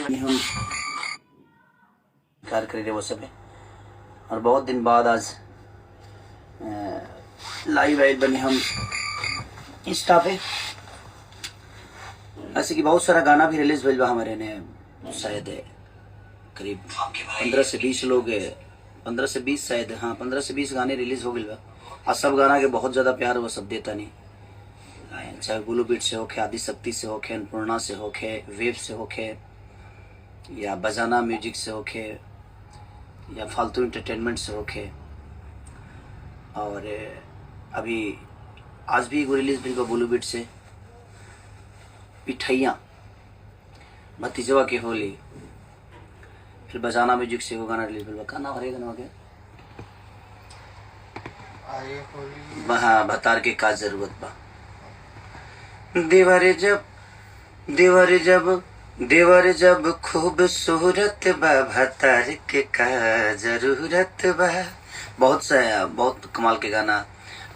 हम कार्य कर रहे वो सब है। और बहुत दिन बाद आज लाइव आए बने हम इंस्टा पे। ऐसे कि बहुत सारा गाना भी रिलीज हुआ हमारे ने, शायद करीब 15 से 20 लोग, 15 से 20 शायद, हाँ 15 से 20 गाने रिलीज हो गए बा। और सब गाना के बहुत ज़्यादा प्यार वो सब देता नहीं, चाहे ब्लू बीट से होके, आदिशक्ति से होके, अन्नपूर्णा से होके, वेव से होके, या बजाना म्यूजिक से होके, या फालतू इंटरटेनमेंट से होके। और अभी आज भी एगो रिलीज भी ब्लू बीट से, पिठैया भतीजवा के होली। फिर बजाना म्यूजिक से एगो गाना रिलीज हुआ, का नाम है गाना के? हाँ, भतार के का जरूरत बा। देवर जब खूबसूरत बा, भतार के का जरूरत बा। बहुत कमाल के गाना।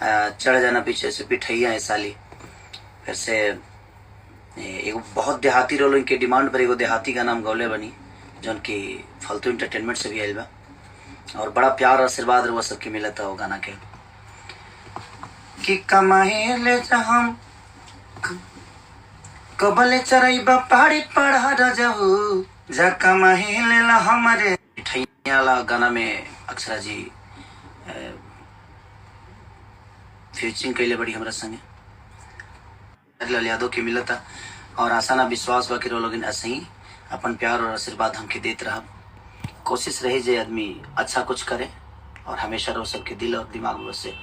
चढ़ जाना पीछे से, पिठैया है साली। फिर से एगो बहुत देहाती रोल, इनके डिमांड पर एगो देहाती गाना हम गौले बनी, जो उनकी फालतू इंटरटेनमेंट से भी आयल बा। और बड़ा प्यार आशीर्वाद वो सबके मिला था वो गाना के, कि कमाए ले हम कबले चरैबा पहाड़ी पढ़ा रजहू, जा कमाए ले ला हमारे। मिठैया गाना में अक्षरा जी फीचरिंग कैले बड़ी हमरा संगे लाल यादव के मिला था। और आसाना विश्वास बा कि लोग ऐसे ही अपन प्यार और आशीर्वाद हमके देते रहा। कोशिश रहे जे आदमी अच्छा कुछ करे और हमेशा रहो सबके दिल और दिमाग में बसे।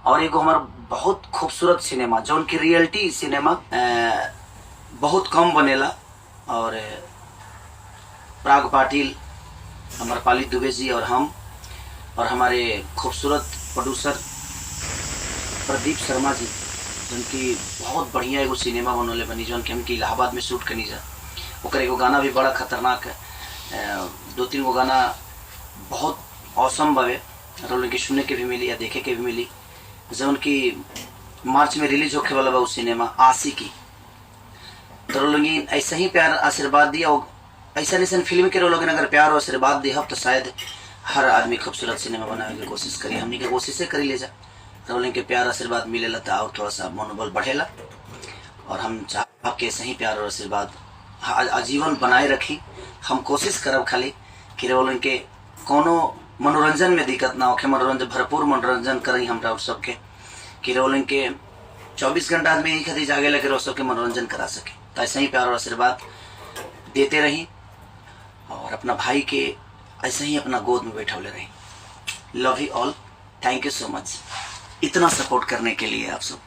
और एगो हमारा बहुत खूबसूरत सिनेमा, जो उनकी रियलिटी सिनेमा बहुत कम बनेला। और प्राग पाटिल, अमरपाली दुबे जी और हम, और हमारे खूबसूरत प्रोड्यूसर प्रदीप शर्मा जी, जिनकी बहुत बढ़िया एगो सिनेमा बनोले बनी, जो कि हमके इलाहाबाद में शूट करनी जा। ओकर एगो गाना भी बड़ा खतरनाक है, 2-3 गो गाना बहुत औसम बावे, और उनके सुनने के भी मिली या देखे के भी मिली। जो उनकी मार्च में रिलीज होके वाला बा उस सिनेमा आशिकी। तो लोग ऐसा ही प्यार आशीर्वाद दिया, ऐसा फिल्म के लोग अगर प्यार और आशीर्वाद दिया तो शायद हर आदमी खूबसूरत सिनेमा बनाने की कोशिश करी। हमने के कोशिशें करी ले जा, तो के प्यार आशीर्वाद मिलेला तो और थोड़ा सा मनोबल बढ़ेला। और हम चाह के सही प्यार और आशीर्वाद आजीवन बनाए रखी। हम कोशिश करब खाली कि रोल के कोनो मनोरंजन में दिक्कत ना होके, मनोरंजन भरपूर मनोरंजन करी हमरा और सबके, कि रोल के 24 घंटा आदमी यही खातिर जागे लगे रो सबके मनोरंजन करा सके। तो ऐसे ही प्यार और आशीर्वाद देते रही, और अपना भाई के ऐसे ही अपना गोद में बैठौले रही। Love you all, thank you so much इतना सपोर्ट करने के लिए आप सब।